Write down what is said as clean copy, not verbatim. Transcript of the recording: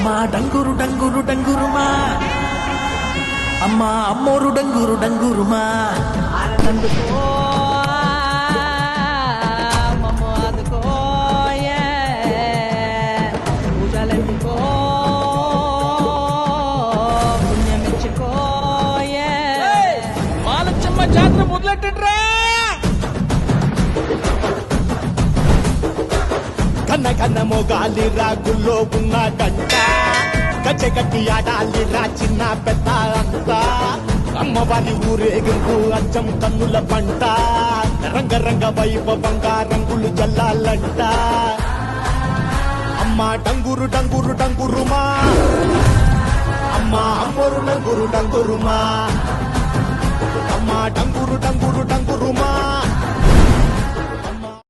అమ్మా డంగురు డంగురు డంగురుమా అమ్మా అమ్మోరు డంగురు డంగురుమా అందుకో మమ్మ అందుకో పూజలందుకో పుణ్యమిచ్చుకో మాలచ్చమ్మ జాతర మొదలెట్టండ్రా. కన్న కన్న మొగాలి రాగుల్లో ఉన్న గంట గచ్చగట్టి ఆడాలి రా చిన్న పెద్ద అంతా అమ్మవారి ఊరేగింపు అచ్చం కన్నుల పంట రంగరంగ వైభవంగా రంగులు జల్లాలంట అమ్మ డంగురు డంగురు డంగురుమా అమ్మ అమ్మోరు డంగురు డంగురుమా అమ్మ డంగురు డంగురు డంగురుమా